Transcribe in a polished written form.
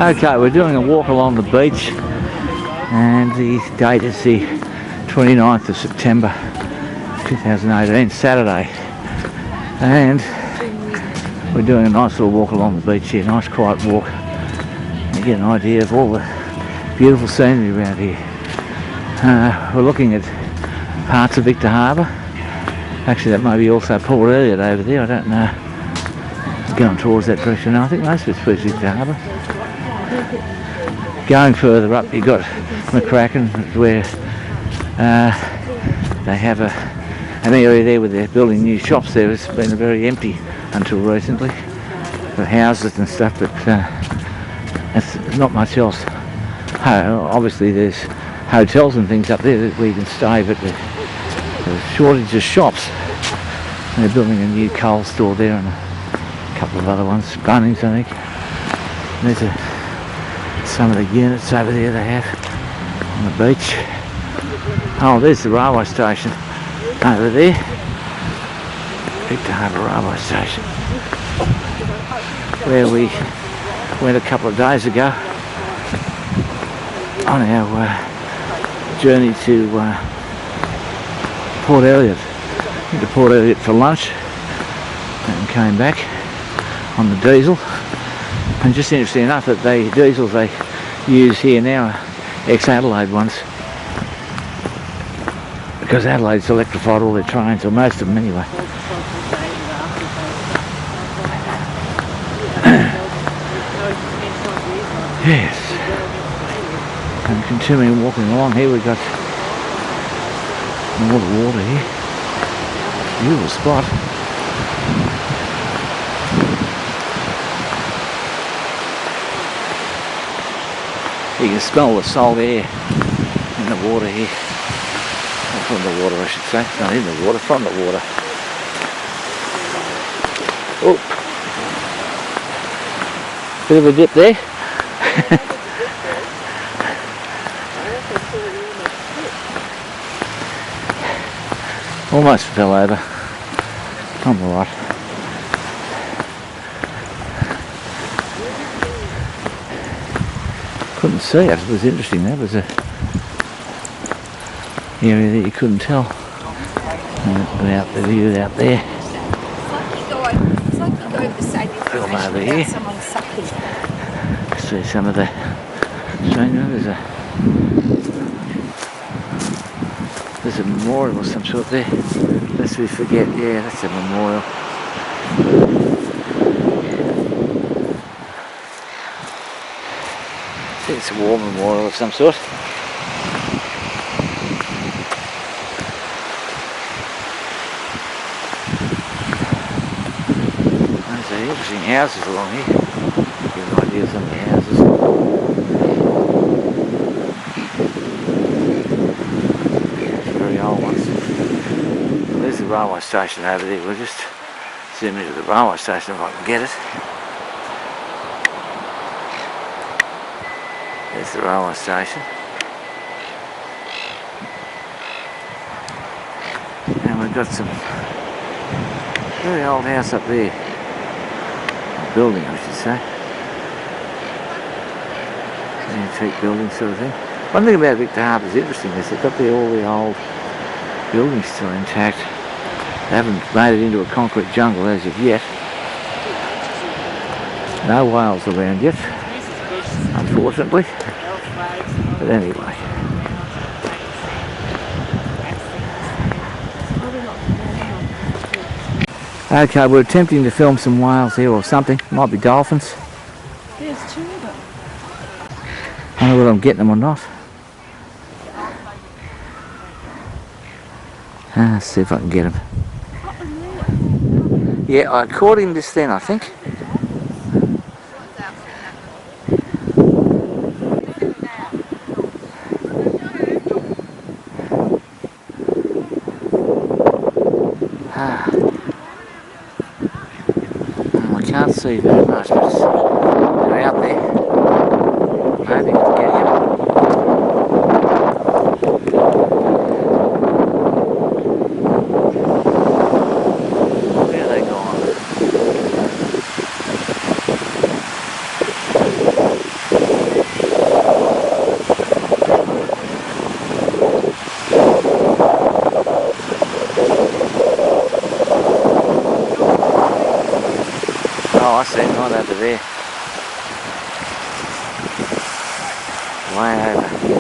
Okay, we're doing a walk along the beach, and the date is the 29th of September 2018, Saturday, and we're doing a nice little walk along the beach here, nice quiet walk, and you get an idea of all the beautiful scenery around here. We're looking at parts of Victor Harbour. Actually, that may be also Port Elliot over there, I don't know. Going towards that direction now. I think most of it's Victor Harbour. Going further up, you've got McCracken, where they have an area there where they're building new shops there. It's been very empty until recently, for houses and stuff, but there's not much else. Obviously there's hotels and things up there where you can stay, but there's a shortage of shops. They're building a new coal store there and a couple of other ones, Bunnings I think. There's some of the units over there they have on the beach. Oh, there's the railway station over there. Victor Harbour Railway Station, where we went a couple of days ago on our journey to Port Elliot. Went to Port Elliot for lunch and came back on the diesel. And just interesting enough that the diesels they use here now are ex-Adelaide ones, because Adelaide's electrified all their trains, or most of them anyway. Yes. And continuing walking along here, we've got all the water here. Beautiful spot. You can smell the salt air in the water here. Or from the water, I should say. Not in the water, from the water. Oh. Bit of a dip there. Almost fell over. I'm alright. Couldn't see it. It was interesting. That was a area that you couldn't tell. Without the view out there. Film over here. See some of the scenery. There's a memorial of some sort there. Lest we forget, yeah, that's a memorial. I think it's a war memorial of some sort. There's some interesting houses along here. Give you an idea of some of the houses. There's the railway station over there. We'll just zoom into the railway station if I can get it. There's the railway station. And we've got some very old house up there. A building, I should say. An antique building sort of thing. One thing about Victor Harbour is interesting is they've got all the old buildings still intact. They haven't made it into a concrete jungle as of yet. No whales around yet, unfortunately. But anyway. Okay, we're attempting to film some whales here or something. Might be dolphins. There's two of them. I don't know whether I'm getting them or not. Let's see if I can get him. Yeah, I caught him just then, I think. I can't see very much, but they're out there. Maybe I can get him. I see it right over there. Way over.